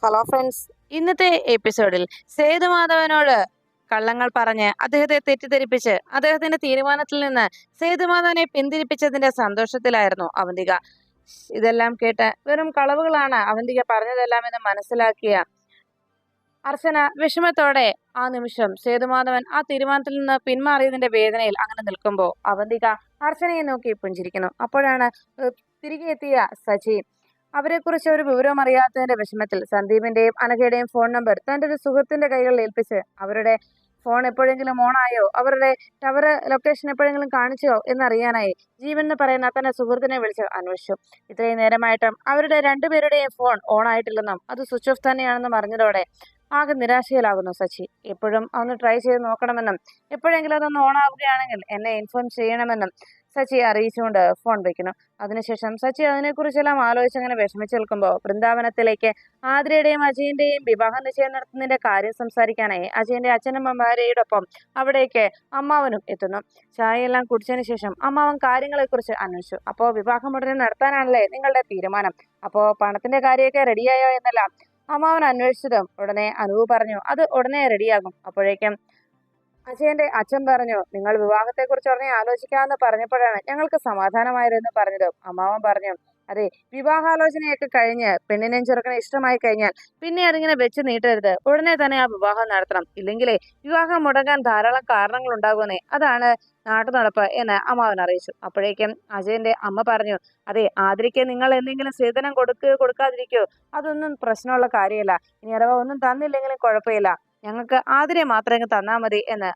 Hello friends, ഇന്നത്തെ എപ്പിസോഡിൽ സേതുമാധവനോട് കള്ളങ്ങൾ പറഞ്ഞ് അദ്ദേഹത്തെ തെറ്റിദ്ധരിപ്പിച്ച് അദ്ദേഹത്തിന്റെ തീരുമാനത്തിൽ നിന്ന് സേതുമാധവനെ പിന്തിരിപ്പിച്ചതിന്റെ സന്തോഷത്തിലായിരുന്നു അവന്തിക. ഇതെല്ലാം കേട്ട് വെറും കളവുകളാണ് അവന്തിക പറഞ്ഞതെല്ലാം എന്ന് മനസ്സിലാക്കിയ അർച്ചന വിഷമത്തോടെ ആ നിമിഷം സേതുമാധവൻ ആ തീരുമാനത്തിൽ നിന്ന് പിന്മാറിയതിന്റെ വേദനയിൽ അങ്ങനെ നിൽക്കുമ്പോൾ അവന്തിക അർച്ചനയെ നോക്കി പുഞ്ചിരിക്കുന്നു. അപ്പോഴാണ് തിരികെ എത്തിയ സച്ചി അവരെക്കുറിച്ച് ഒരു വിവരവും അറിയാത്തതിന്റെ വിഷമത്തിൽ സന്ദീപിന്റെയും അനഘയുടെയും ഫോൺ നമ്പർ തന്റെ ഒരു സുഹൃത്തിന്റെ കൈകളിൽ ഏൽപ്പിച്ച് അവരുടെ ഫോൺ എപ്പോഴെങ്കിലും ഓണായോ, അവരുടെ ടവർ ലൊക്കേഷൻ എപ്പോഴെങ്കിലും കാണിച്ചോ എന്നറിയാനായി ജീവൻ എന്ന് പറയുന്ന തന്റെ സുഹൃത്തിനെ വിളിച്ച് അന്വേഷിച്ചു. ഇത്രയും നേരമായിട്ടും അവരുടെ രണ്ടുപേരുടെയും ഫോൺ ഓൺ ആയിട്ടില്ലെന്നും അത് സ്വിച്ച് ഓഫ് തന്നെയാണെന്നും അറിഞ്ഞതോടെ ആകെ നിരാശയിലാകുന്നു സച്ചി. എപ്പോഴും ഒന്ന് ട്രൈ ചെയ്ത് നോക്കണമെന്നും എപ്പോഴെങ്കിലും അതൊന്ന് ഓൺ ആവുകയാണെങ്കിൽ എന്നെ ഇൻഫോം ചെയ്യണമെന്നും സച്ചിയെ അറിയിച്ചുകൊണ്ട് ഫോൺ വയ്ക്കുന്നു. അതിനുശേഷം സച്ചി അതിനെക്കുറിച്ചെല്ലാം ആലോചിച്ചങ്ങനെ വിഷമിച്ചു നിൽക്കുമ്പോൾ വൃന്ദാവനത്തിലേക്ക് ആതിരയുടെയും അജയന്റെയും വിവാഹ നിശ്ചയം നടത്തുന്നതിന്റെ കാര്യം സംസാരിക്കാനായി അജയന്റെ അച്ഛനും ഭാര്യയോടൊപ്പം അവിടേക്ക് അമ്മാവനും എത്തുന്നു. ചായയെല്ലാം കുടിച്ചതിന് ശേഷം അമ്മാവൻ കാര്യങ്ങളെക്കുറിച്ച് അന്വേഷിച്ചു. അപ്പോൾ വിവാഹം ഉടനെ നടത്താനാണല്ലേ നിങ്ങളുടെ തീരുമാനം? അപ്പോൾ പണത്തിന്റെ കാര്യമൊക്കെ റെഡിയായോ എന്നെല്ലാം അമ്മാവൻ അന്വേഷിച്ചതും ഉടനെ അനൂപ് പറഞ്ഞു അത് ഉടനെ റെഡിയാകും. അപ്പോഴേക്കും അജയന്റെ അച്ഛൻ പറഞ്ഞു നിങ്ങൾ വിവാഹത്തെക്കുറിച്ച് ഉടനെ ആലോചിക്കാമെന്ന് പറഞ്ഞപ്പോഴാണ് ഞങ്ങൾക്ക് സമാധാനമായതെന്ന് പറഞ്ഞതും അമ്മാവൻ പറഞ്ഞു അതെ, വിവാഹാലോചനയൊക്കെ കഴിഞ്ഞ് പെണ്ണിനെയും ചെറുക്കനെ ഇഷ്ടമായി കഴിഞ്ഞാൽ പിന്നെ അതിങ്ങനെ വെച്ച് നീട്ടരുത്, ഉടനെ തന്നെ ആ വിവാഹം നടത്തണം. ഇല്ലെങ്കിലേ വിവാഹം മുടങ്ങാൻ ധാരാളം കാരണങ്ങൾ ഉണ്ടാകുന്നേ, അതാണ് നാട്ടു നടപ്പ് എന്ന് അമ്മാവൻ അറിയിച്ചു. അപ്പോഴേക്കും അജയന്റെ അമ്മ പറഞ്ഞു അതെ, ആതിരയ്ക്ക് നിങ്ങൾ എന്തെങ്കിലും സ്ത്രീധനം കൊടുക്കാതിരിക്കോ, അതൊന്നും പ്രശ്നമുള്ള കാര്യമല്ല. ഇനി അഥവാ ഒന്നും തന്നില്ലെങ്കിലും കുഴപ്പമില്ല, ഞങ്ങൾക്ക് ആതിരെ മാത്രം തന്നാ മതി എന്ന്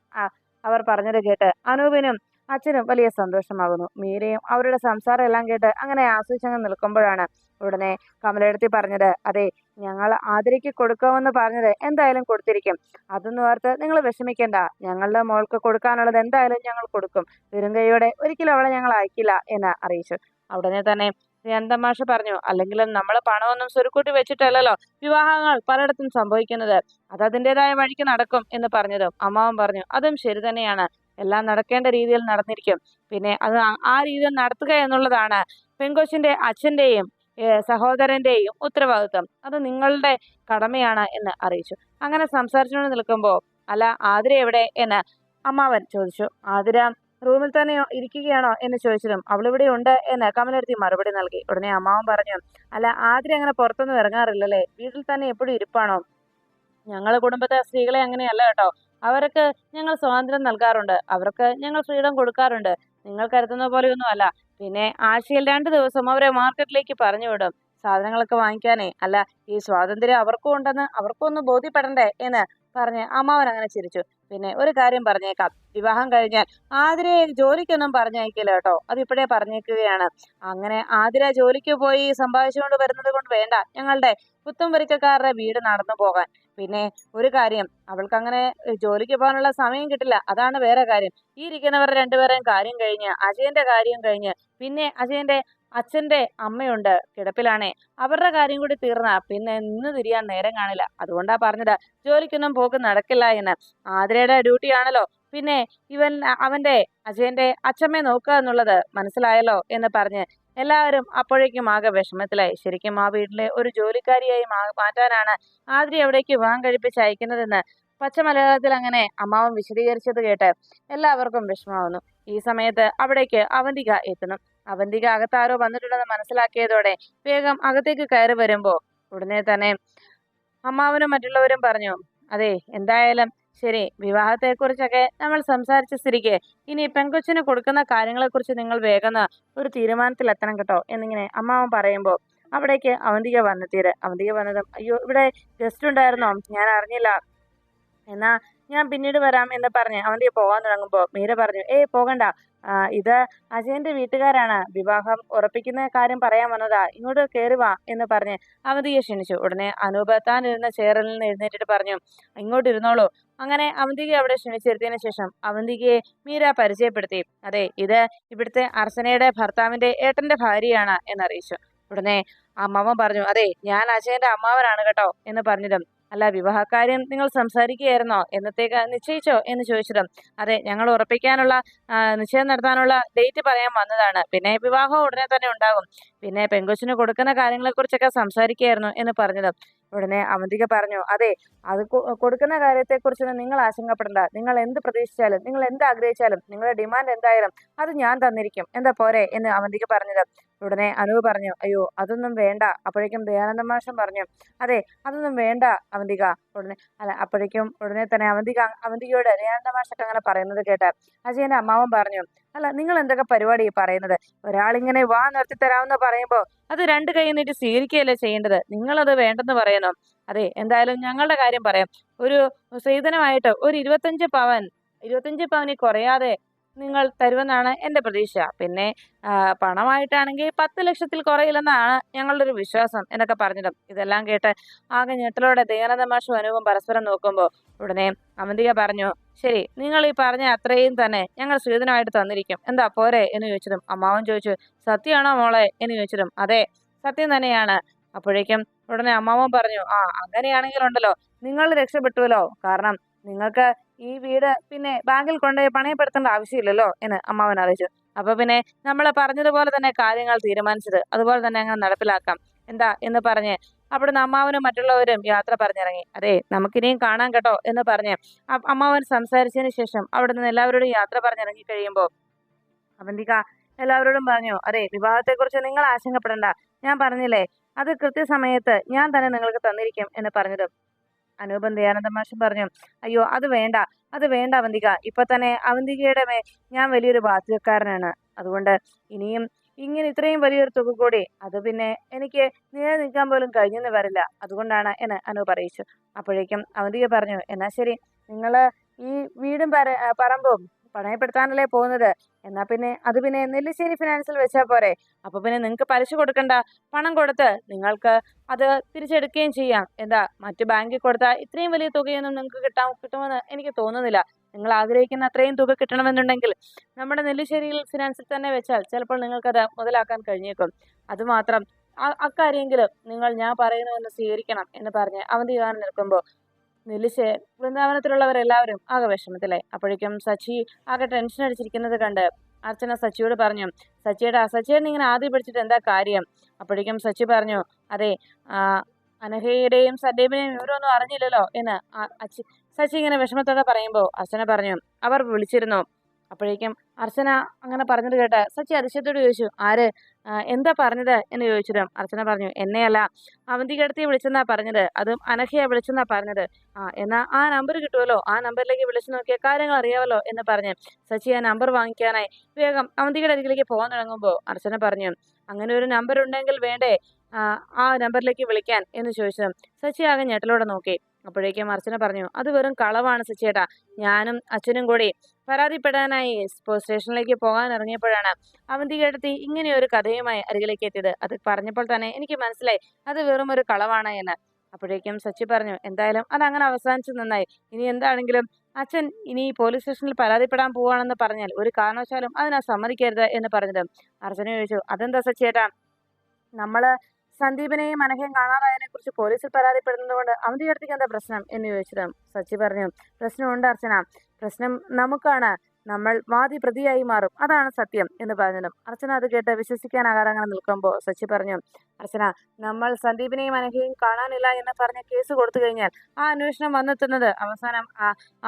അവർ പറഞ്ഞത് കേട്ട് അനൂപിനും അച്ഛനും വലിയ സന്തോഷമാകുന്നു. മീരയും അവരുടെ സംസാരം എല്ലാം കേട്ട് അങ്ങനെ ആസ്വദിച്ചങ്ങ് നിൽക്കുമ്പോഴാണ് ഉടനെ കമലെടുത്തി പറഞ്ഞത് അതെ, ഞങ്ങൾ ആതിരയ്ക്ക് കൊടുക്കാമെന്ന് പറഞ്ഞത് എന്തായാലും കൊടുത്തിരിക്കും. അതൊന്നും ഓർത്ത് നിങ്ങൾ വിഷമിക്കേണ്ട, ഞങ്ങളുടെ മോൾക്ക് കൊടുക്കാനുള്ളത് എന്തായാലും ഞങ്ങൾ കൊടുക്കും. വെറും കൈയോടെ ഒരിക്കലും അവളെ ഞങ്ങൾ അയക്കില്ല എന്ന് അറിയിച്ചു. ഉടനെ തന്നെ മാഷ് പറഞ്ഞു അല്ലെങ്കിലും നമ്മൾ പണമൊന്നും സ്വരുക്കൂട്ടി വെച്ചിട്ടല്ലല്ലോ വിവാഹങ്ങൾ പലയിടത്തും സംഭവിക്കുന്നത്, അത് അതിൻ്റെതായ വഴിക്ക് നടക്കും എന്ന് പറഞ്ഞതും അമ്മാവൻ പറഞ്ഞു അതും ശരി തന്നെയാണ്, എല്ലാം നടക്കേണ്ട രീതിയിൽ നടന്നിരിക്കും. പിന്നെ അത് ആ രീതിയിൽ നടത്തുക എന്നുള്ളതാണ് പെങ്കൊച്ചിന്റെ അച്ഛന്റെയും സഹോദരന്റെയും ഉത്തരവാദിത്വം, അത് നിങ്ങളുടെ കടമയാണ് എന്ന് അറിയിച്ചു. അങ്ങനെ സംസാരിച്ചുകൊണ്ട് നിൽക്കുമ്പോൾ അല്ല ആതിര എവിടെ എന്ന് അമ്മാവൻ ചോദിച്ചു. ആതിര റൂമിൽ തന്നെ ഇരിക്കുകയാണോ എന്ന് ചോദിച്ചതും അവളിവിടെ ഉണ്ട് എന്ന് കമലെടുത്തി മറുപടി നൽകി. ഉടനെ അമ്മാവൻ പറഞ്ഞു അല്ല ആതിര അങ്ങനെ പുറത്തൊന്നും ഇറങ്ങാറില്ലല്ലേ, വീട്ടിൽ തന്നെ എപ്പോഴും ഇരിപ്പാണോ? ഞങ്ങളെ കുടുംബത്തെ സ്ത്രീകളെ അങ്ങനെയല്ല കേട്ടോ, അവർക്ക് ഞങ്ങൾ സ്വാതന്ത്ര്യം നൽകാറുണ്ട്, അവർക്ക് ഞങ്ങൾ ഫ്രീഡം കൊടുക്കാറുണ്ട്, നിങ്ങൾ കരുതുന്ന പോലെയൊന്നും അല്ല. പിന്നെ ആഴ്ചയിൽ 2 ദിവസം അവരെ മാർക്കറ്റിലേക്ക് പറഞ്ഞു വിടും സാധനങ്ങളൊക്കെ വാങ്ങിക്കാനേ, അല്ല ഈ സ്വാതന്ത്ര്യം അവർക്കും ഉണ്ടെന്ന് അവർക്കും ഒന്ന് ബോധ്യപ്പെടണ്ടേ എന്ന് പറഞ്ഞ് അമ്മാവൻ അങ്ങനെ ചിരിച്ചു. പിന്നെ ഒരു കാര്യം പറഞ്ഞേക്കാം, വിവാഹം കഴിഞ്ഞാൽ ആതിരയെ ജോലിക്കൊന്നും പറഞ്ഞയക്കില്ല കേട്ടോ, അതിപ്പോഴേ പറഞ്ഞേക്കുകയാണ്. അങ്ങനെ ആതിര ജോലിക്ക് പോയി സമ്പാദിച്ചുകൊണ്ട് വരുന്നത് കൊണ്ട് വേണ്ട ഞങ്ങളുടെ പുത്തൻവരിക്കക്കാരുടെ വീട് നടന്നു പോകാൻ. പിന്നെ ഒരു കാര്യം, അവൾക്ക് അങ്ങനെ ജോലിക്ക് പോകാനുള്ള സമയം കിട്ടില്ല, അതാണ് വേറെ കാര്യം. ഈ ഇരിക്കുന്നവർ രണ്ടുപേരെയും കാര്യം കഴിഞ്ഞ് അജയന്റെ കാര്യം കഴിഞ്ഞ് പിന്നെ അജയന്റെ അച്ഛന്റെ അമ്മയുണ്ട് കിടപ്പിലാണേ, അവരുടെ കാര്യം കൂടി തീർന്ന പിന്നെ നിന്ന് തിരിയാൻ നേരം കാണില്ല. അതുകൊണ്ടാ പറഞ്ഞത് ജോലിക്കൊന്നും പോക്ക് നടക്കില്ല എന്ന്. ആതിരയുടെ ഡ്യൂട്ടിയാണല്ലോ പിന്നെ അവന്റെ അജയന്റെ അച്ഛമ്മയെ നോക്കുക എന്നുള്ളത്, മനസ്സിലായല്ലോ എന്ന് പറഞ്ഞ് എല്ലാവരും അപ്പോഴേക്കും ആകെ വിഷമത്തിലായി. ശരിക്കും ആ വീട്ടിലെ ഒരു ജോലിക്കാരിയായി മാറ്റാനാണ് ആതിര എവിടേക്ക് വിവാഹം കഴിപ്പിച്ച് അയക്കുന്നതെന്ന് പച്ച മലയാളത്തിൽ അങ്ങനെ അമ്മാവൻ വിശദീകരിച്ചത് കേട്ട് എല്ലാവർക്കും വിഷമാവുന്നു. ഈ സമയത്ത് അവിടേക്ക് അവന്തിക എത്തുന്നു. അവന്തിക അകത്താരോ വന്നിട്ടുണ്ടെന്ന് മനസ്സിലാക്കിയതോടെ വേഗം അകത്തേക്ക് കയറി വരുമ്പോ ഉടനെ തന്നെ അമ്മാവനും മറ്റുള്ളവരും പറഞ്ഞു അതെ, എന്തായാലും ശരി, വിവാഹത്തെക്കുറിച്ചൊക്കെ നമ്മൾ സംസാരിച്ച സ്ഥിതിക്ക് ഇനി പെൺകൊച്ചിന് കൊടുക്കുന്ന കാര്യങ്ങളെക്കുറിച്ച് നിങ്ങൾ വേഗം ഒരു തീരുമാനത്തിലെത്തണം കേട്ടോ എന്നിങ്ങനെ അമ്മാവൻ പറയുമ്പോൾ അവിടേക്ക് അവന്തിക വന്നെത്തിയത്. അവന്തിക വന്നതും അയ്യോ ഇവിടെ ഗസ്റ്റ് ഉണ്ടായിരുന്നോ, ഞാൻ അറിഞ്ഞില്ല, എന്നാ ഞാൻ പിന്നീട് വരാം എന്ന് പറഞ്ഞ് അവന്തിക പോകാൻ തുടങ്ങുമ്പോൾ മീര പറഞ്ഞു പോകണ്ട, ഇത് അജയന്റെ വീട്ടുകാരാണ്, വിവാഹം ഉറപ്പിക്കുന്ന കാര്യം പറയാൻ വന്നതാ, ഇങ്ങോട്ട് കയറി വാ എന്ന് പറഞ്ഞ് അവന്തികയെ ക്ഷണിച്ചു. ഉടനെ അനൂപ് താൻ ഇരുന്ന ചെയറിൽ നിന്ന് എഴുന്നേറ്റിട്ട് പറഞ്ഞു ഇങ്ങോട്ട് ഇരുന്നോളൂ. അങ്ങനെ അവന്തികയെ അവിടെ ക്ഷണിച്ചിരുത്തിയതിനു ശേഷം അവന്തികയെ മീര പരിചയപ്പെടുത്തി. അതെ, ഇത് ഇവിടുത്തെ അർച്ചനയുടെ ഭർത്താവിന്റെ ഏട്ടന്റെ ഭാര്യയാണ് എന്നറിയിച്ചു. ഉടനെ അമ്മാവൻ പറഞ്ഞു അതെ, ഞാൻ അജയന്റെ അമ്മാവനാണ് കേട്ടോ എന്ന് പറഞ്ഞതും അല്ല വിവാഹക്കാര്യം നിങ്ങൾ സംസാരിക്കുകയായിരുന്നോ, എന്നത്തേക്ക് നിശ്ചയിച്ചോ എന്ന് ചോദിച്ചതും അതെ, ഞങ്ങൾ ഉറപ്പിക്കാനുള്ള നിശ്ചയം നടത്താനുള്ള ഡേറ്റ് പറയാൻ വന്നതാണ്, പിന്നെ വിവാഹം ഉടനെ തന്നെ ഉണ്ടാകും, പിന്നെ പെങ്കൊച്ചിന് കൊടുക്കുന്ന കാര്യങ്ങളെക്കുറിച്ചൊക്കെ സംസാരിക്കുകയായിരുന്നു എന്ന് പറഞ്ഞതും ഉടനെ അവന്തിക പറഞ്ഞു, അതെ, അത് കൊടുക്കുന്ന കാര്യത്തെക്കുറിച്ചൊന്നും നിങ്ങൾ ആശങ്കപ്പെടണ്ട. നിങ്ങൾ എന്ത് പ്രതീക്ഷിച്ചാലും നിങ്ങൾ എന്ത് ആഗ്രഹിച്ചാലും നിങ്ങളുടെ ഡിമാൻഡ് എന്തായാലും അത് ഞാൻ തന്നിരിക്കും. എന്താ പോരെ എന്ന് അവന്തിക പറഞ്ഞത്. ഉടനെ അനൂപ് പറഞ്ഞു, അയ്യോ അതൊന്നും വേണ്ട. അപ്പോഴേക്കും ദയാനന്ദ മാഷൻ പറഞ്ഞു, അതെ, അതൊന്നും വേണ്ട അവന്തിക. ഉടനെ തന്നെ അവന്തികയോട് ദയാനന്ദ മാഷൊക്കെ അങ്ങനെ പറയുന്നത് കേട്ട് അജയന്റെ അമ്മാവൻ പറഞ്ഞു, അല്ല, നിങ്ങൾ എന്തൊക്കെ പരിപാടി പറയുന്നത്? ഒരാളിങ്ങനെ വാ നിർത്തി തരാമെന്ന് പറയുമ്പോ അത് രണ്ട് കൈ നീട്ടി സ്വീകരിക്കുകയല്ലേ ചെയ്യേണ്ടത്? നിങ്ങളത് വേണ്ടെന്ന് പറയുന്നു. അതെ, എന്തായാലും ഞങ്ങളുടെ കാര്യം പറയാം. ഒരു സ്ത്രീധനമായിട്ട് ഒരു 25 പവനിൽ കുറയാതെ നിങ്ങൾ തരുമെന്നാണ് എന്റെ പ്രതീക്ഷ. പിന്നെ പണമായിട്ടാണെങ്കിൽ 10 ലക്ഷത്തിൽ കുറയില്ലെന്നാണ് ഞങ്ങളുടെ ഒരു വിശ്വാസം എന്നൊക്കെ പറഞ്ഞത്. ഇതെല്ലാം കേട്ട് ആകെ ഞെട്ടലോടെ ദയാനന്ദ മാഷും അനൂപും പരസ്പരം നോക്കുമ്പോൾ ഉടനെ അവന്തിക പറഞ്ഞു, ശരി, നിങ്ങൾ ഈ പറഞ്ഞ അത്രയും തന്നെ ഞങ്ങൾ സ്ത്രീധനമായിട്ട് തന്നിരിക്കും. എന്താ പോരെ എന്ന് ചോദിച്ചതും അമ്മാവൻ ചോദിച്ചു, സത്യമാണോ മോളെ എന്ന് ചോദിച്ചതും അതെ, സത്യം തന്നെയാണ്. അപ്പോഴേക്കും ഉടനെ അമ്മാവൻ പറഞ്ഞു, അങ്ങനെയാണെങ്കിലുണ്ടല്ലോ നിങ്ങൾ രക്ഷപ്പെട്ടുവല്ലോ. കാരണം നിങ്ങൾക്ക് ഈ വീട് പിന്നെ ബാങ്കിൽ കൊണ്ടുപോയി പണയപ്പെടുത്തേണ്ട ആവശ്യമില്ലല്ലോ എന്ന് അമ്മാവൻ അറിയിച്ചു. അപ്പൊ പിന്നെ നമ്മൾ പറഞ്ഞതുപോലെ തന്നെ കാര്യങ്ങൾ തീരുമാനിച്ചത് അതുപോലെ തന്നെ അങ്ങ് നടപ്പിലാക്കാം, എന്താ എന്ന് പറഞ്ഞ് അവിടുന്ന് അമ്മാവനും മറ്റുള്ളവരും യാത്ര പറഞ്ഞിറങ്ങി. അതെ, നമുക്കിനിയും കാണാം കേട്ടോ എന്ന് പറഞ്ഞ് അമ്മാവൻ സംസാരിച്ചതിന് ശേഷം അവിടെ നിന്ന് എല്ലാവരോടും യാത്ര പറഞ്ഞിറങ്ങി കഴിയുമ്പോൾ അവന്തിക എല്ലാവരോടും പറഞ്ഞു, അതെ, വിവാഹത്തെക്കുറിച്ച് നിങ്ങൾ ആശങ്കപ്പെടണ്ട. ഞാൻ പറഞ്ഞില്ലേ, അത് കൃത്യസമയത്ത് ഞാൻ തന്നെ നിങ്ങൾക്ക് തന്നിരിക്കും എന്ന് പറഞ്ഞത്. അനൂപൻ ദയാനന്ദ മാഷും പറഞ്ഞു, അയ്യോ അത് വേണ്ട അവന്തിക. ഇപ്പൊ തന്നെ അവന്തികയുടെ ഞാൻ വലിയൊരു ബാധ്യതക്കാരനാണ്. അതുകൊണ്ട് ഇനിയും ഇങ്ങനെ ഇത്രയും വലിയൊരു തുക കൂടി അത് പിന്നെ എനിക്ക് നിലനിൽക്കാൻ പോലും കഴിഞ്ഞെന്ന് വരില്ല. അതുകൊണ്ടാണ് എന്ന് അനൂപ് അറിയിച്ചു. അപ്പോഴേക്കും അവന്തിക പറഞ്ഞു, എന്നാ ശരി, നിങ്ങള് ഈ വീടും പറമ്പും പണയപ്പെടുത്താനല്ലേ പോകുന്നത്? എന്നാ പിന്നെ അത് പിന്നെ നെല്ലിശ്ശേരി ഫിനാൻസിൽ വെച്ചാൽ പോരെ? അപ്പൊ പിന്നെ നിങ്ങൾക്ക് പലിശ കൊടുക്കണ്ട, പണം കൊടുത്ത് നിങ്ങൾക്ക് അത് തിരിച്ചെടുക്കുകയും ചെയ്യാം. എന്താ, മറ്റു ബാങ്കിൽ കൊടുത്താൽ ഇത്രയും വലിയ തുകയൊന്നും നിങ്ങൾക്ക് കിട്ടുമെന്ന് എനിക്ക് തോന്നുന്നില്ല. നിങ്ങൾ ആഗ്രഹിക്കുന്ന അത്രയും തുക കിട്ടണമെന്നുണ്ടെങ്കിൽ നമ്മുടെ നെല്ലിശ്ശേരിയിൽ ഫിനാൻസിൽ തന്നെ വെച്ചാൽ ചിലപ്പോൾ നിങ്ങൾക്കത് മുതലാക്കാൻ കഴിഞ്ഞേക്കും. അതുമാത്രം അക്കാര്യമെങ്കിലും നിങ്ങൾ ഞാൻ പറയുന്നുവെന്ന് സ്വീകരിക്കണം എന്ന് പറഞ്ഞ് അവന്തിക നിൽക്കുമ്പോൾ വൃന്ദാവനത്തിലുള്ളവരെല്ലാവരും ആകെ വിഷമത്തിലായി. അപ്പോഴേക്കും സച്ചി ആകെ ടെൻഷൻ അടിച്ചിരിക്കുന്നത് കണ്ട് അർച്ചന സച്ചിയോട് പറഞ്ഞു, സച്ചിയേട്ടൻ ഇങ്ങനെ ആദ്യം പിടിച്ചിട്ട് എന്താ കാര്യം? അപ്പോഴേക്കും സച്ചി പറഞ്ഞു, അതെ, അനഘയുടെയും സന്ദീപിനെയും ഇവരൊന്നും അറിഞ്ഞില്ലല്ലോ എന്ന് സച്ചി ഇങ്ങനെ വിഷമത്തോടെ പറയുമ്പോൾ അർച്ചന പറഞ്ഞു, അവർ വിളിച്ചിരുന്നു. അപ്പോഴേക്കും അർച്ചന അങ്ങനെ പറഞ്ഞത് കേട്ട് സച്ചി അതിശയത്തോട് ചോദിച്ചു, ആര്? എന്താ പറഞ്ഞത് എന്ന് ചോദിച്ചിട്ടും അർച്ചന പറഞ്ഞു, എന്നെയല്ല, അവന്തികേടത്തിയെ വിളിച്ചെന്നാ പറഞ്ഞത്. അതും അനഘയെ വിളിച്ചെന്നാ പറഞ്ഞത്. എന്നാ ആ നമ്പർ കിട്ടുമല്ലോ, ആ നമ്പറിലേക്ക് വിളിച്ചു നോക്കിയ കാര്യങ്ങൾ അറിയാമല്ലോ എന്ന് പറഞ്ഞ് സച്ചി ആ നമ്പർ വാങ്ങിക്കാനായി വേഗം അവന്തികയുടെ അരികിലേക്ക് പോകാൻ തുടങ്ങുമ്പോൾ അർച്ചന പറഞ്ഞു, അങ്ങനെ ഒരു നമ്പർ ഉണ്ടെങ്കിൽ വേണ്ടേ ആ നമ്പറിലേക്ക് വിളിക്കാൻ എന്ന് ചോദിച്ചതും സച്ചി ആകെ ഞെട്ടലോടെ നോക്കി. അപ്പോഴേക്കും അർച്ചന പറഞ്ഞു, അത് വെറും കളവാണ് സച്ചിയേട്ടാ. ഞാനും അച്ഛനും കൂടി പരാതിപ്പെടാനായി സ്റ്റേഷനിലേക്ക് പോകാൻ ഇറങ്ങിയപ്പോഴാണ് അവന്തികേടത്തി ഇങ്ങനെ ഒരു കഥയുമായി അരികിലേക്ക് എത്തിയത്. അത് പറഞ്ഞപ്പോൾ തന്നെ എനിക്ക് മനസ്സിലായി അത് വെറും ഒരു കളവാണ് എന്ന്. അപ്പോഴേക്കും സച്ചി പറഞ്ഞു, എന്തായാലും അതങ്ങനെ അവസാനിച്ചു നന്നായി. ഇനി എന്താണെങ്കിലും അച്ഛൻ ഇനി പോലീസ് സ്റ്റേഷനിൽ പരാതിപ്പെടാൻ പോവാണെന്ന് പറഞ്ഞാൽ ഒരു കാരണവശാലും അതിനാ സമ്മതിക്കരുത് എന്ന് പറഞ്ഞത്. അർച്ചന ചോദിച്ചു, അതെന്താ സച്ചിയേട്ടാ? നമ്മള് സന്ദീപിനെയും അനഘയും കാണാതായതിനെ കുറിച്ച് പോലീസിൽ പരാതിപ്പെടുന്നത് കൊണ്ട് അവന്തികേടത്തിക്ക് എന്താ പ്രശ്നം എന്ന് ചോദിച്ചത്. സച്ചി പറഞ്ഞു, പ്രശ്നമുണ്ട് അർച്ചന, പ്രശ്നം നമുക്കാണ്. നമ്മൾ വാദി പ്രതിയായി മാറും, അതാണ് സത്യം എന്ന് പറഞ്ഞതും അർച്ചന അത് കേട്ട് വിശ്വസിക്കാനാകാതെ അങ്ങനെ നിൽക്കുമ്പോൾ സച്ചി പറഞ്ഞു, അർച്ചന, നമ്മൾ സന്ദീപിനെയും അനഘയും കാണാനില്ല എന്ന് പറഞ്ഞ് കേസ് കൊടുത്തു കഴിഞ്ഞാൽ ആ അന്വേഷണം വന്നെത്തുന്നത് അവസാനം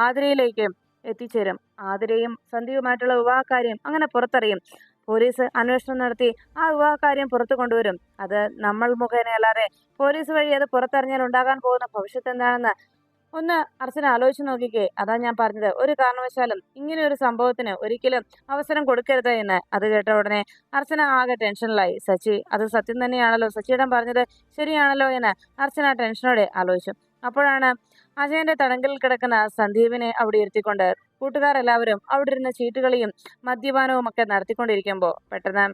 ആതിരയിലേക്ക് എത്തിച്ചേരും. ആതിരയും സന്ദീപുമായിട്ടുള്ള വിവാഹകാര്യം അങ്ങനെ പുറത്തറിയും. പോലീസ് അന്വേഷണം നടത്തി ആ വിവാഹകാര്യം പുറത്തു കൊണ്ടുവരും. അത് നമ്മൾ മുഖേന അല്ലാതെ പോലീസ് വഴി അത് പുറത്തറിഞ്ഞാൽ ഉണ്ടാകാൻ പോകുന്ന ഭവിഷ്യത്ത് എന്താണെന്ന് ഒന്ന് അർച്ചന ആലോചിച്ച് നോക്കിക്കേ. അതാ ഞാൻ പറഞ്ഞത്, ഒരു കാരണവശാലും ഇങ്ങനെ ഒരു സംഭവത്തിന് ഒരിക്കലും അവസരം കൊടുക്കരുത് എന്ന്. അത് കേട്ട ഉടനെ അർച്ചന ആകെ ടെൻഷനിലായി. സച്ചി അത് സത്യം തന്നെയാണല്ലോ, സച്ചിയിടം പറഞ്ഞത് ശരിയാണല്ലോ എന്ന് അർച്ചന ടെൻഷനോടെ ആലോചിച്ചു. അപ്പോഴാണ് അജയന്റെ തടങ്കലിൽ കിടക്കുന്ന സന്ദീപിനെ അവിടെ ഇരുത്തിക്കൊണ്ട് കൂട്ടുകാരെല്ലാവരും അവിടെ ഇരുന്ന് ചീട്ടുകളിയും മദ്യപാനവും ഒക്കെ നടത്തിക്കൊണ്ടിരിക്കുമ്പോൾ പെട്ടെന്ന്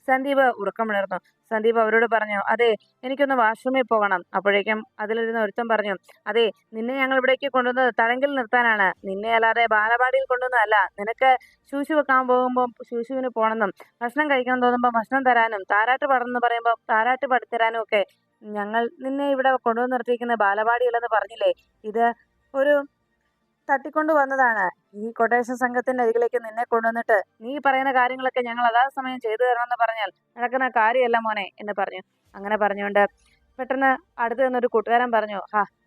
സന്ദീപ് ഉറക്കമുണർന്നു. സന്ദീപ് അവരോട് പറഞ്ഞു, അതെ, എനിക്കൊന്ന് വാഷ്റൂമിൽ പോകണം. അപ്പോഴേക്കും അതിലിരുന്ന് ഒരുത്തൻ പറഞ്ഞു, അതെ, നിന്നെ ഞങ്ങൾ ഇവിടേക്ക് കൊണ്ടുവന്നത് തടങ്കിൽ നിർത്താനാണ്, നിന്നെ അല്ലാതെ ബാലപാടിയിൽ കൊണ്ടുവന്നതല്ല. നിനക്ക് ശൂശു വെക്കാൻ പോകുമ്പോൾ ശൂശുവിന് പോകണമെന്നും ഭക്ഷണം കഴിക്കണം തോന്നുമ്പോൾ ഭക്ഷണം തരാനും താരാട്ട് പാടണമെന്ന് പറയുമ്പോൾ താരാട്ട് പാടിത്തരാനും ഒക്കെ ഞങ്ങൾ നിന്നെ ഇവിടെ കൊണ്ടുവന്ന് നിർത്തിയിരിക്കുന്ന ബാലപാടിയല്ലെന്ന് പറഞ്ഞില്ലേ? ഇത് ഒരു തട്ടിക്കൊണ്ടു വന്നതാണ്. ഈ കൊട്ടേഷൻ സംഘത്തിന്റെ അരികിലേക്ക് നിന്നെ കൊണ്ടുവന്നിട്ട് നീ പറയുന്ന കാര്യങ്ങളൊക്കെ ഞങ്ങൾ അതാത് സമയം ചെയ്തു തരണമെന്ന് പറഞ്ഞാൽ നടക്കുന്ന കാര്യമല്ല മോനെ എന്ന് പറഞ്ഞു. അങ്ങനെ പറഞ്ഞുകൊണ്ട് പെട്ടെന്ന് അടുത്ത് നിന്നൊരു കൂട്ടുകാരൻ പറഞ്ഞു,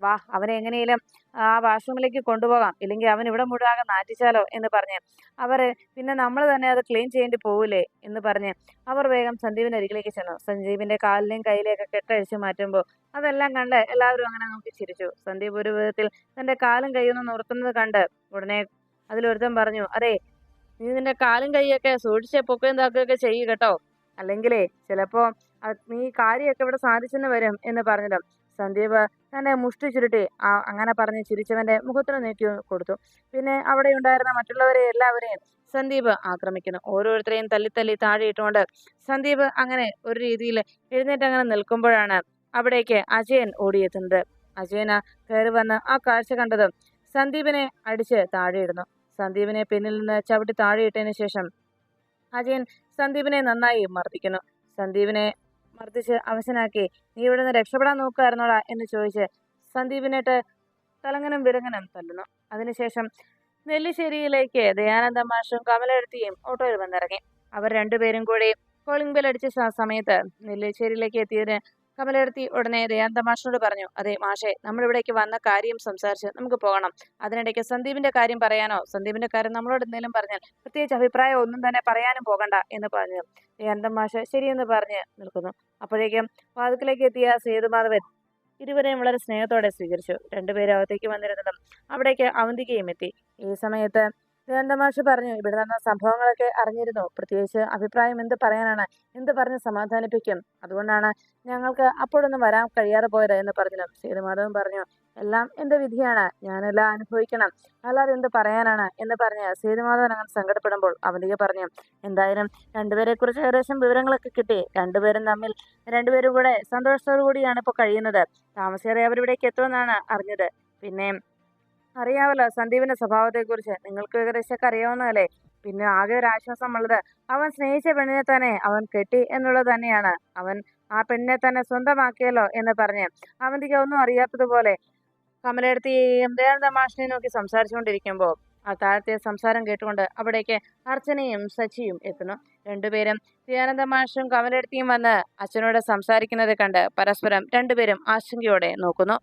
വാ അവനെ എങ്ങനെയും ആ വാഷ്റൂമിലേക്ക് കൊണ്ടുപോകാം, ഇല്ലെങ്കിൽ അവൻ ഇവിടെ മുഴുവൻ നാറ്റിച്ചാലോ എന്ന് പറഞ്ഞ് അവര് പിന്നെ നമ്മൾ തന്നെ അത് ക്ലീൻ ചെയ്യേണ്ടി പോവില്ലേ എന്ന് പറഞ്ഞ് അവർ വേഗം സന്ദീപിന്റെ അരികിലേക്ക് ചെന്നു. സന്ദീപിന്റെ കാലിലെയും കയ്യിലെയൊക്കെ കെട്ടഴിച്ച് മാറ്റുമ്പോൾ അതെല്ലാം കണ്ട് എല്ലാവരും അങ്ങനെ നോക്കി ചിരിച്ചു. സന്ദീപ് ഒരു വിധത്തിൽ തന്റെ കാലും കൈയൊന്നും നിർത്തുന്നത് കണ്ട് ഉടനെ അതിലൊരുത്തൻ പറഞ്ഞു, അതെ, നീ നിന്റെ കാലും കൈയൊക്കെ സൂക്ഷിച്ച് പൊക്കുകയും താക്കുകയൊക്കെ ചെയ്യൂ കേട്ടോ, അല്ലെങ്കിലേ ചിലപ്പോ നീ കാര്യമൊക്കെ ഇവിടെ സാധിച്ചെന്ന് വരും എന്ന് പറഞ്ഞിടും. സന്ദീപ് തന്റെ മുഷ്ടി ചുരുട്ടി അങ്ങനെ പറഞ്ഞ് ചിരിച്ചവന്റെ മുഖത്തിന് നീക്കി കൊടുത്തു. പിന്നെ അവിടെ ഉണ്ടായിരുന്ന മറ്റുള്ളവരെ എല്ലാവരെയും സന്ദീപ് ആക്രമിക്കുന്നു. ഓരോരുത്തരെയും തല്ലി തല്ലി താഴെ ഇട്ടുകൊണ്ട് സന്ദീപ് അങ്ങനെ ഒരു രീതിയിൽ എഴുന്നേറ്റ് അങ്ങനെ നിൽക്കുമ്പോഴാണ് അവിടേക്ക് അജയൻ ഓടിയെത്തുന്നത്. അജയന കയറി വന്ന് ആ കാഴ്ച കണ്ടതും സന്ദീപിനെ അടിച്ച് താഴെയിടുന്നു. സന്ദീപിനെ പിന്നിൽ നിന്ന് ചവിട്ടി താഴെയിട്ടതിന് ശേഷം അജയൻ സന്ദീപിനെ നന്നായി മർദ്ദിക്കുന്നു. സന്ദീപിനെ മർദ്ദിച്ച് അവശനാക്കി, നീ ഇവിടെ നിന്ന് രക്ഷപ്പെടാൻ നോക്കുകയായിരുന്നോടാ എന്ന് ചോദിച്ച് സന്ദീപിനായിട്ട് തലങ്ങനും വിലങ്ങനും തല്ലുന്നു. അതിനുശേഷം നെല്ലിശ്ശേരിയിലേക്ക് ദയാനന്ദ മാഷും കമലെടുത്തിയും ഓട്ടോയിൽ വന്നിറങ്ങി. അവർ രണ്ടുപേരും കൂടി കോളിംഗ് ബെൽ അടിച്ച സമയത്ത് നെല്ലിശ്ശേരിയിലേക്ക് എത്തിയതിന് കമലെടുത്തി ഉടനെ ദയാനന്ദ മാഷിനോട് പറഞ്ഞു, അതെ മാഷെ, നമ്മളിവിടേക്ക് വന്ന കാര്യം സംസാരിച്ച് നമുക്ക് പോകണം. അതിനിടയ്ക്ക് സന്ദീപിന്റെ കാര്യം പറയാനോ സന്ദീപിന്റെ കാര്യം നമ്മളോട് എന്തെങ്കിലും പറഞ്ഞാൽ പ്രത്യേകിച്ച് അഭിപ്രായം ഒന്നും തന്നെ പറയാനും പോകണ്ട എന്ന് പറഞ്ഞു ദയാനന്ദ മാഷ് ശരിയെന്ന് പറഞ്ഞ് നിൽക്കുന്നു. അപ്പോഴേക്കും വാതിക്കലേക്ക് എത്തിയ സേതുമാധവൻ ഇരുവരെയും വളരെ സ്നേഹത്തോടെ സ്വീകരിച്ചു. രണ്ടുപേരും അകത്തേക്ക് വന്നിരുന്നതും അവിടേക്ക് അവന്തികയും എത്തി. ഈ സമയത്ത് ദയാനന്ദമാഷ് പറഞ്ഞു, ഇവിടെ നടന്ന സംഭവങ്ങളൊക്കെ അറിഞ്ഞിരുന്നു, പ്രത്യേകിച്ച് അഭിപ്രായം എന്ത് പറയാനാണ്, എന്ത് പറഞ്ഞ് സമാധാനിപ്പിക്കും, അതുകൊണ്ടാണ് ഞങ്ങൾക്ക് അപ്പോഴൊന്നും വരാൻ കഴിയാതെ പോയത് എന്ന് പറഞ്ഞു. സേതുമാധവൻ പറഞ്ഞു, എല്ലാം എന്റെ വിധിയാണ്, ഞാനെല്ലാം അനുഭവിക്കണം, അല്ലാതെ എന്ത് പറയാനാണ് എന്ന് പറഞ്ഞ് സേതുമാധവൻ അങ്ങനെ സങ്കടപ്പെടുമ്പോൾ അവന്തിക പറഞ്ഞു, എന്തായാലും രണ്ടുപേരെ കുറിച്ച് ഏകദേശം വിവരങ്ങളൊക്കെ കിട്ടി. രണ്ടുപേരും കൂടെ സന്തോഷത്തോടു കൂടിയാണ് ഇപ്പോൾ കഴിയുന്നത്. താമസിയാതെ അവരിവിടേക്ക് എത്തുമെന്നാണ് അറിഞ്ഞത്. പിന്നെ അറിയാമല്ലോ സന്ദീപിന്റെ സ്വഭാവത്തെക്കുറിച്ച്, നിങ്ങൾക്ക് ഏകദേശമൊക്കെ അറിയാവുന്നതല്ലേ. പിന്നെ ആകെ ഒരു ആശ്വാസം ഉള്ളത് അവൻ സ്നേഹിച്ച പെണ്ണിനെ തന്നെ അവൻ കെട്ടി എന്നുള്ളത് തന്നെയാണ്. അവൻ ആ പെണ്ണിനെ തന്നെ സ്വന്തമാക്കിയല്ലോ എന്ന് പറഞ്ഞ് അവന്തിക ഒന്നും അറിയാത്തതുപോലെ കമലെടുത്തിയെയും ദയാനന്ദ മാഷിനെ നോക്കി സംസാരിച്ചുകൊണ്ടിരിക്കുമ്പോൾ ആ താഴത്തെ സംസാരം കേട്ടുകൊണ്ട് അവിടേക്ക് അർച്ചനയും സച്ചിയും എത്തുന്നു. രണ്ടുപേരും ദയാനന്ദ മാഷും കമലെടുത്തിയും വന്ന് അച്ഛനോട് സംസാരിക്കുന്നത് കണ്ട് പരസ്പരം രണ്ടുപേരും ആശങ്കയോടെ നോക്കുന്നു.